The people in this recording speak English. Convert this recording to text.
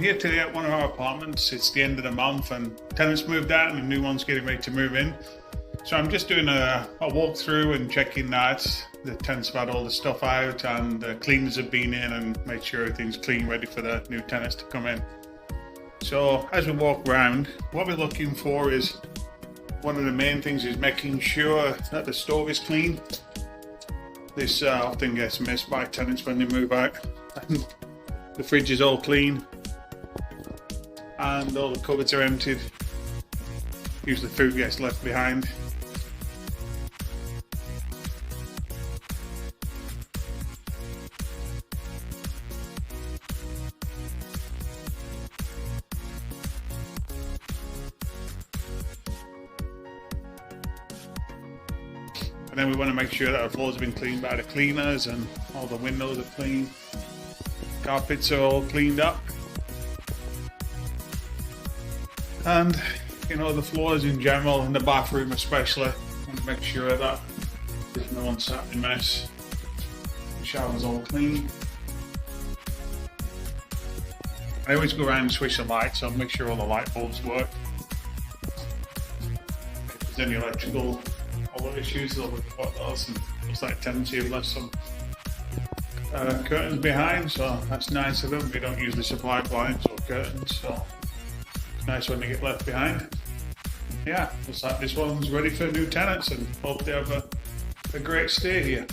here today at one of our apartments. It's the end of the month and tenants moved out and the new one's getting ready to move in. So I'm just doing a walkthrough and checking that the tenants have had all the stuff out and the cleaners have been in and make sure everything's clean, ready for the new tenants to come in. So as we walk around, what we're looking for is, one of the main things is making sure that the stove is clean. This often gets missed by tenants when they move out. The fridge is all clean and all the cupboards are emptied. Usually food gets left behind. And then we want to make sure that our floors have been cleaned by the cleaners and all the windows are clean. Carpets are all cleaned up. And the floors in general and the bathroom especially, and make sure that there's no unsightly mess. The shower's all clean. I always go around and switch the lights, so make sure all the light bulbs work. If there's any electrical issues, they'll report those, and looks like tendency have left some curtains behind, so that's nice of them. We don't usually supply blinds or curtains, so it's nice when they get left behind. Yeah, looks like this one's ready for new tenants and hope they have a great stay here.